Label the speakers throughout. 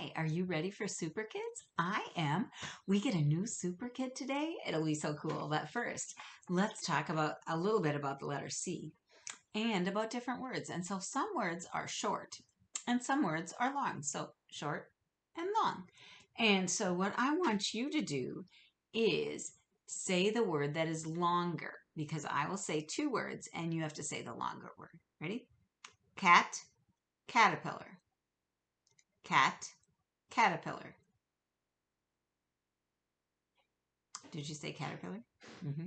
Speaker 1: Hi, are you ready for Super Kids? I am. We get a new Super Kid today. It'll be so cool. But first, let's talk about a little bit about the letter C and about different words. And so some words are short and some words are long. So short and long. And so what I want you to do is say the word that is longer because I will say two words and you have to say the longer word. Ready? Cat, caterpillar. Cat, caterpillar. Did you say caterpillar? Mm-hmm.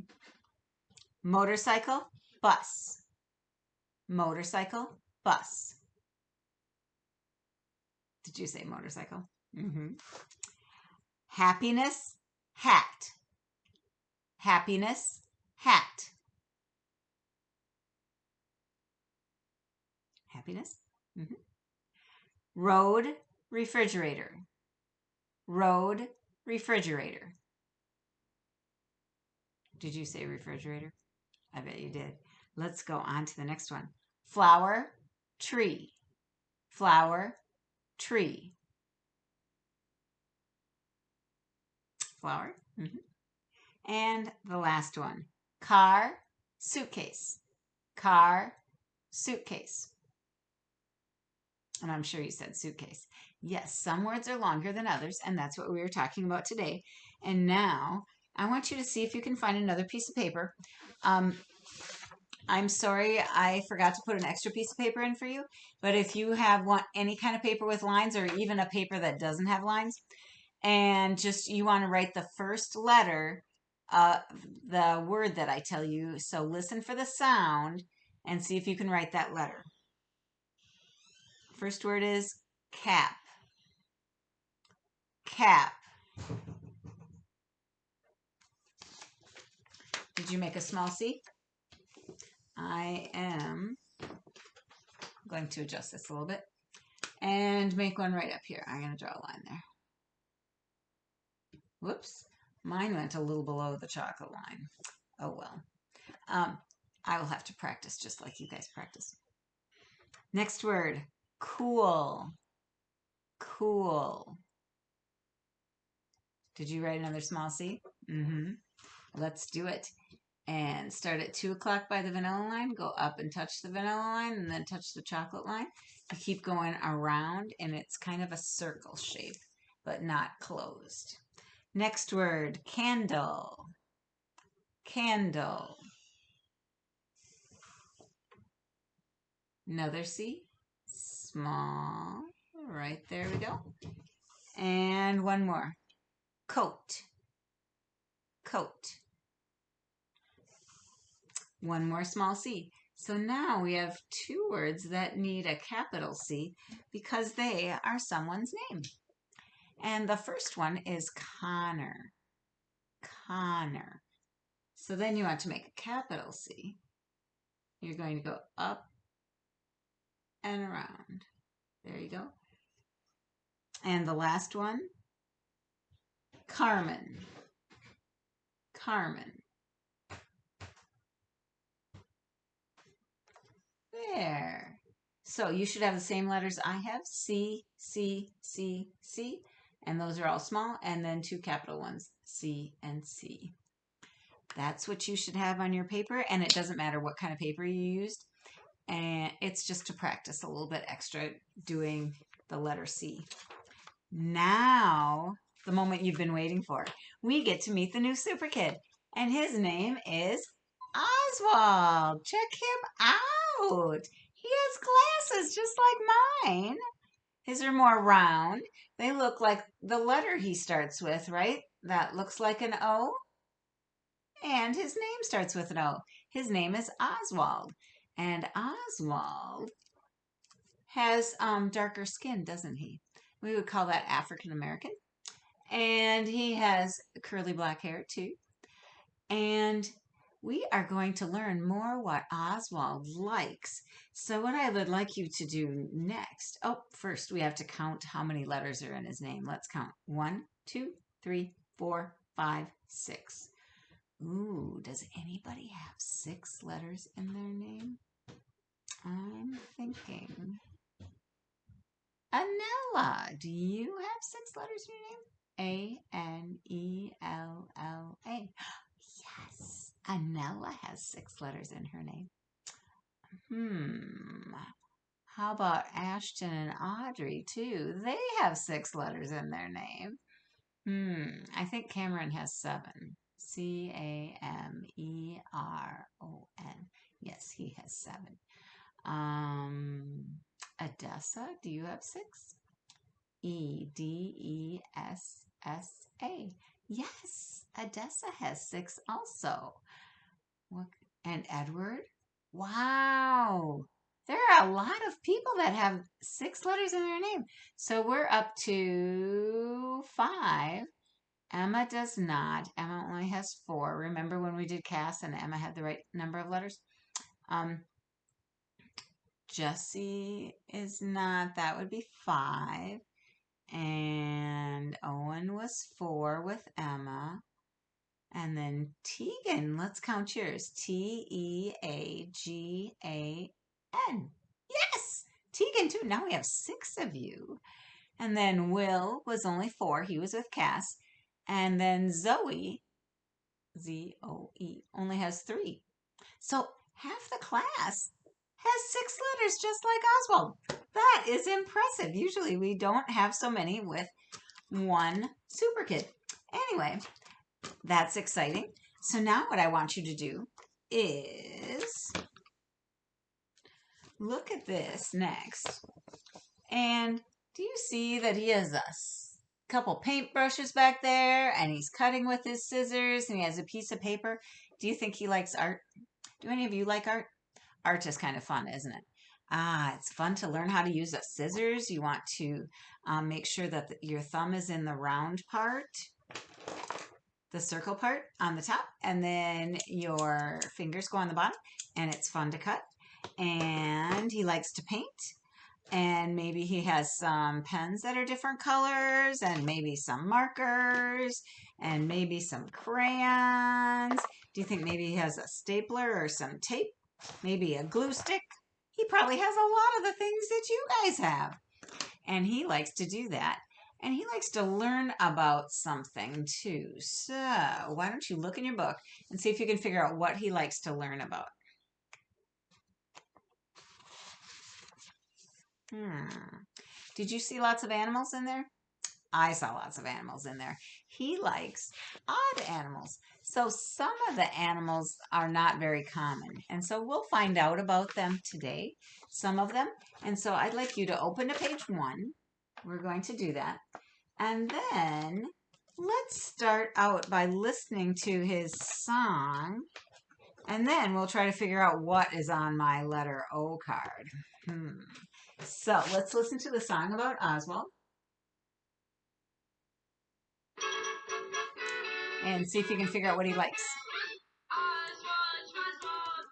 Speaker 1: Motorcycle, bus. Motorcycle, bus. Did you say motorcycle? Mm-hmm. Happiness, hat. Happiness, hat. Happiness. Mm-hmm. Road, refrigerator. Road, refrigerator. Did you say refrigerator? I bet you did. Let's go on to the next one. Flower, tree. Flower, tree. Flower. Mm-hmm. And the last one, car, suitcase. Car, suitcase. And I'm sure you said suitcase. Yes, some words are longer than others, and that's what we were talking about today. And now I want you to see if you can find another piece of paper. I'm sorry I forgot to put an extra piece of paper in for you, but if you want any kind of paper with lines or even a paper that doesn't have lines, and just you want to write the first letter the word that I tell you. So listen for the sound and see if you can write that letter. First word is cap. Cap. Did you make a small C? I am going to adjust this a little bit and make one right up here. I'm going to draw a line there. Whoops. Mine went a little below the chocolate line. Oh well. I will have to practice just like you guys practice. Next word, cool. Cool. Did you write another small C? Mm-hmm. Let's do it. And start at 2 o'clock by the vanilla line, go up and touch the vanilla line, and then touch the chocolate line. You keep going around, and it's kind of a circle shape, but not closed. Next word, candle. Candle. Another C. Small. Right there we go. And one more. Coat. Coat. One more small C. So now we have two words that need a capital C because they are someone's name. And the first one is Connor. Connor. So then you want to make a capital C. You're going to go up and around. There you go. And the last one, Carmen. Carmen. There. So you should have the same letters I have, C, C, C, C, and those are all small, and then two capital ones, C and C. That's what you should have on your paper, and it doesn't matter what kind of paper you used, and it's just to practice a little bit extra doing the letter C. Now, the moment you've been waiting for, we get to meet the new Super Kid, and his name is Oswald. Check him out. He has glasses just like mine. His are more round. They look like the letter he starts with, right? That looks like an O. And his name starts with an O. His name is Oswald. And Oswald has darker skin, doesn't he? We would call that African American. And he has curly black hair too. And we are going to learn more what Oswald likes. So what I would like you to do next, first we have to count how many letters are in his name. Let's count. 1, 2, 3, 4, 5, 6. Ooh, does anybody have 6 letters in their name? I'm thinking. Anella. Do you have 6 letters in your name? Anella. Yes, Anella has 6 letters in her name. How about Ashton and Audrey, too? They have 6 letters in their name. I think Cameron has 7. Cameron. Yes, he has 7. Edessa, do you have 6? Edessa. Yes, Edessa has 6 also. And Edward? Wow. There are a lot of people that have 6 letters in their name. So we're up to 5. Emma does not. Emma only has 4. Remember when we did Cass and Emma had the right number of letters? Jesse is not. That would be 5. And Owen was 4 with Emma. And then Tegan, let's count yours. Teagan. Yes, Tegan too. Now we have 6 of you. And then Will was only 4. He was with Cass. And then Zoe, Zoe, only has 3. So half the class has 6 letters just like Oswald. That is impressive. Usually we don't have so many with one super kid. Anyway, that's exciting. So now what I want you to do is look at this next. And do you see that he has a couple paintbrushes back there and he's cutting with his scissors and he has a piece of paper? Do you think he likes art? Do any of you like art? Art is kind of fun, isn't it? It's fun to learn how to use the scissors. You want to make sure that your thumb is in the round part, the circle part on the top, and then your fingers go on the bottom, and it's fun to cut. And he likes to paint, and maybe he has some pens that are different colors, and maybe some markers, and maybe some crayons. Do you think maybe he has a stapler or some tape? Maybe a glue stick? He probably has a lot of the things that you guys have. And he likes to do that. And he likes to learn about something too. So why don't you look in your book and see if you can figure out what he likes to learn about. Did you see lots of animals in there? I saw lots of animals in there. He likes odd animals. So some of the animals are not very common. And so we'll find out about them today, some of them. And so I'd like you to open to page 1. We're going to do that. And then let's start out by listening to his song. And then we'll try to figure out what is on my letter O card. So let's listen to the song about Oswald. And see if you can figure out what he likes.
Speaker 2: Oswald, Oswald,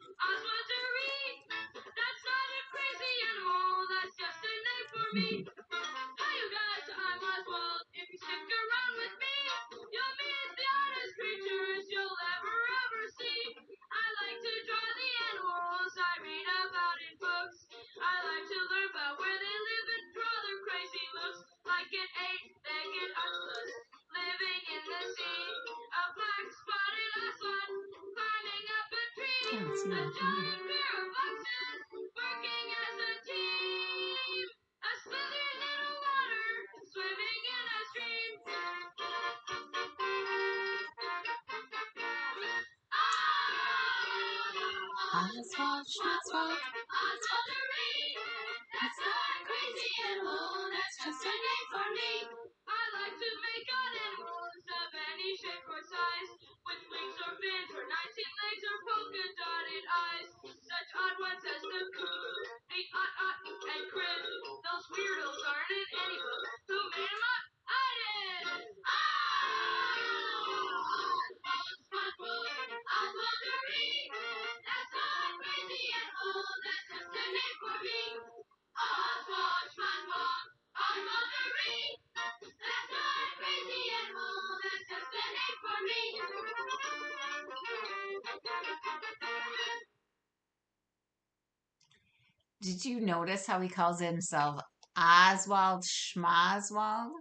Speaker 2: that's not a crazy animal, that's just a name for me. Hi, you guys, I'm Oswald. If you stick around with me, you'll meet the oddest creatures you'll ever see. I like to draw the animals I read about in books. I like to learn about where they live and draw their crazy looks, like an 8-legged octopus living in the sea. A black spotted ocelot climbing up a tree. A giant pair of foxes working as a team. A slithering in the water, swimming in a stream. Oswald, Oswaldery. That's not a crazy animal, that's just a name for me. I like to make odd animals of any shape or size, with wings or fins or 19 legs or polka dotted eyes. Such odd ones as the Coo, the Ot, and Crib. Those weirdos aren't in any book. Who made them up? I did! Oswaldery. That's not a crazy animal, that's just a name for me. Oswald, Oswaldery. That's not a crazy animal, that's just a name for me.
Speaker 1: Did you notice how he calls himself Oswald Schmoswald.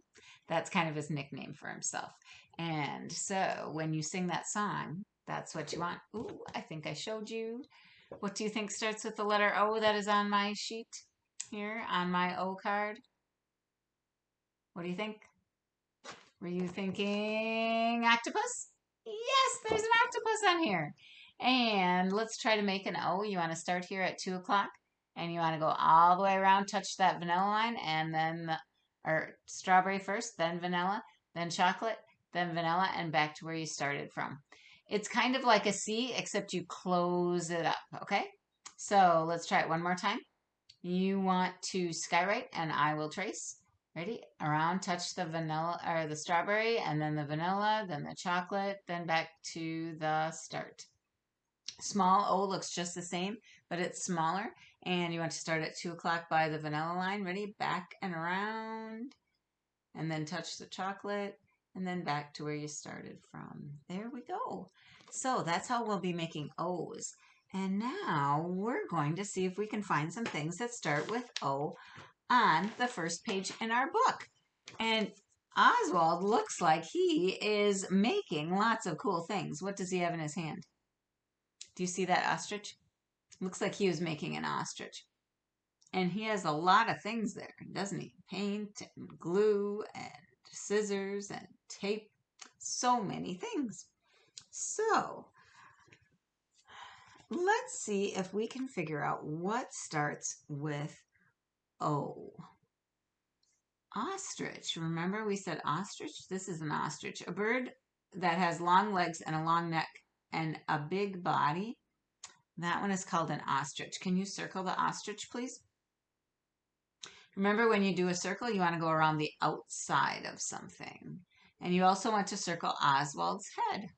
Speaker 1: That's kind of his nickname for himself. And so when you sing that song, that's what you want. Ooh, I think I showed you. What do you think starts with the letter O that is on my sheet here on my O card? What do you think? Were you thinking octopus? Yes, there's an octopus on here. And let's try to make an O. You want to start here at 2 o'clock and you want to go all the way around, touch that vanilla line, and then or strawberry first, then vanilla, then chocolate, then vanilla, and back to where you started from. It's kind of like a C, except you close it up, okay? So let's try it one more time. You want to skywrite, and I will trace. Ready? Around, touch the vanilla or the strawberry, and then the vanilla, then the chocolate, then back to the start. Small O looks just the same, but it's smaller. And you want to start at 2 o'clock by the vanilla line. Ready? Back and around, and then touch the chocolate, and then back to where you started from. There we go. So that's how we'll be making O's. And now we're going to see if we can find some things that start with O on the first page in our book. And Oswald looks like he is making lots of cool things. What does he have in his hand? Do you see that ostrich? Looks like he was making an ostrich. And he has a lot of things there, doesn't he? Paint and glue and scissors and tape. So many things. So let's see if we can figure out what starts with O. Ostrich. Remember we said ostrich? This is an ostrich. A bird that has long legs and a long neck and a big body. That one is called an ostrich. Can you circle the ostrich, please? Remember when you do a circle, you want to go around the outside of something. And you also want to circle Oswald's head.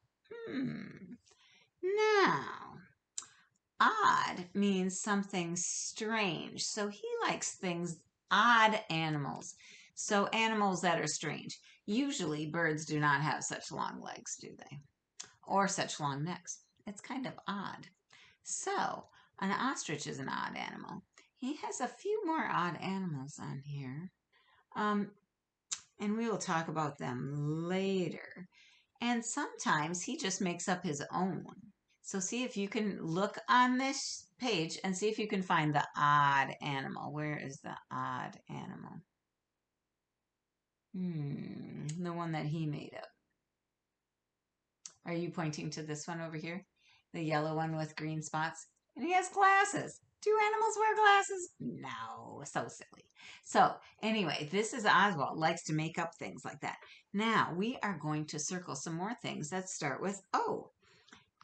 Speaker 1: Now, odd means something strange. So he likes things, odd animals. So animals that are strange. Usually birds do not have such long legs, do they? Or such long necks. It's kind of odd. So an ostrich is an odd animal. He has a few more odd animals on here. And we will talk about them later. And sometimes he just makes up his own. So see if you can look on this page and see if you can find the odd animal. Where is the odd animal? The one that he made up. Are you pointing to this one over here? The yellow one with green spots? And he has glasses. Do animals wear glasses? No, so silly. So anyway, this is Oswald, likes to make up things like that. Now we are going to circle some more things that start with O.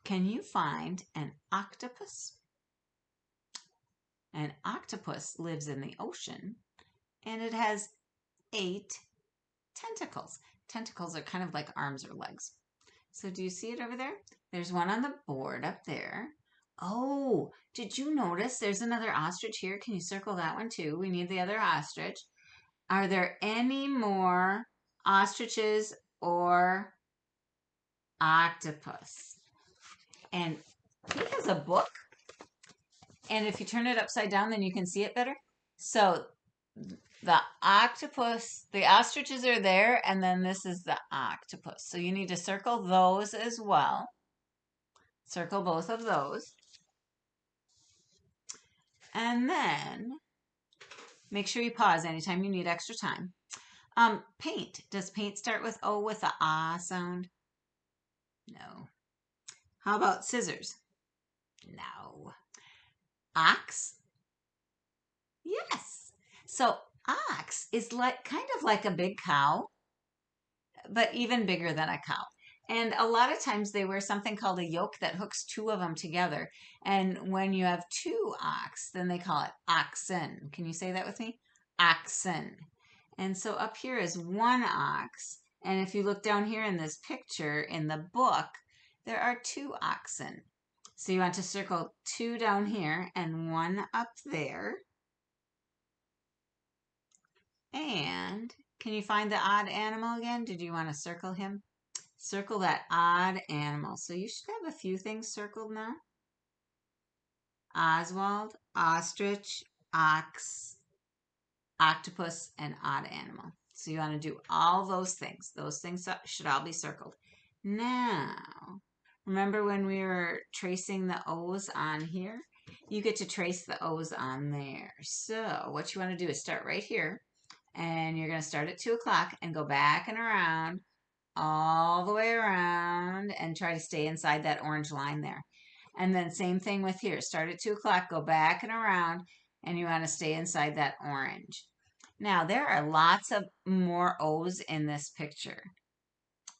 Speaker 1: Can you find an octopus? An octopus lives in the ocean and it has 8 tentacles. Tentacles are kind of like arms or legs. So do you see it over there? There's one on the board up there. Oh, did you notice there's another ostrich here? Can you circle that one too? We need the other ostrich. Are there any more ostriches or octopus? And he has a book. And if you turn it upside down, then you can see it better. So the octopus, the ostriches are there, and then this is the octopus. So you need to circle those as well. Circle both of those. And then make sure you pause anytime you need extra time. Paint. Does paint start with O with the ah sound? No. How about scissors? No. Ox? Yes. So ox is like kind of like a big cow, but even bigger than a cow. And a lot of times they wear something called a yoke that hooks 2 of them together. And when you have 2 ox, then they call it oxen. Can you say that with me? Oxen. And so up here is 1 ox. And if you look down here in this picture in the book, there are 2 oxen. So you want to circle 2 down here and 1 up there. And can you find the odd animal again? Did you want to circle him? Circle that odd animal. So you should have a few things circled now. Oswald, ostrich, ox, octopus, and odd animal. So you want to do all those things. Those things should all be circled. Now, remember when we were tracing the O's on here? You get to trace the O's on there. So what you want to do is start right here. And you're going to start at 2 o'clock and go back and around, all the way around, and try to stay inside that orange line there. And then same thing with here. Start at 2 o'clock, go back and around, and you want to stay inside that orange. Now, there are lots of more O's in this picture.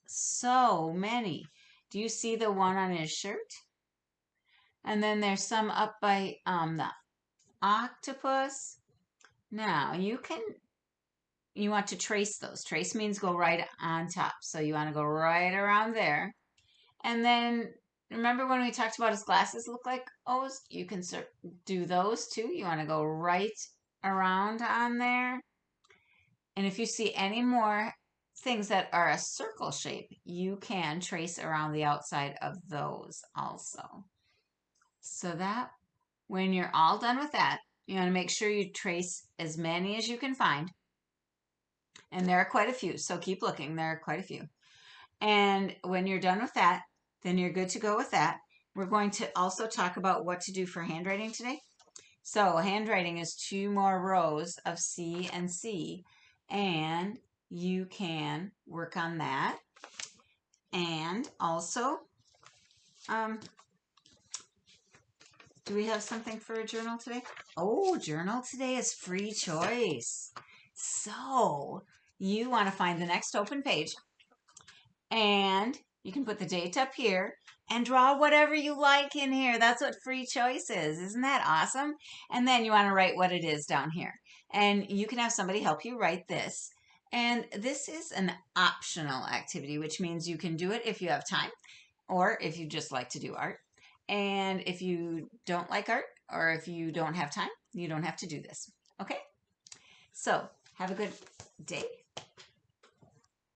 Speaker 1: So many. Do you see the one on his shirt? And then there's some up by the octopus. Now, you want to trace those. Trace means go right on top. So you want to go right around there. And then remember when we talked about his glasses look like O's? You can do those too. You want to go right around on there. And if you see any more things that are a circle shape, you can trace around the outside of those also. So that when you're all done with that, you want to make sure you trace as many as you can find. And there are quite a few, so keep looking. There are quite a few. And when you're done with that, then you're good to go with that. We're going to also talk about what to do for handwriting today. So handwriting is 2 more rows of C and C, and you can work on that. And also, do we have something for a journal today? Oh, journal today is free choice. So you want to find the next open page, and you can put the date up here and draw whatever you like in here. That's what free choice is. Isn't that awesome? And then you want to write what it is down here. And you can have somebody help you write this. And this is an optional activity, which means you can do it if you have time or if you just like to do art. And if you don't like art or if you don't have time, you don't have to do this. Okay? So have a good day.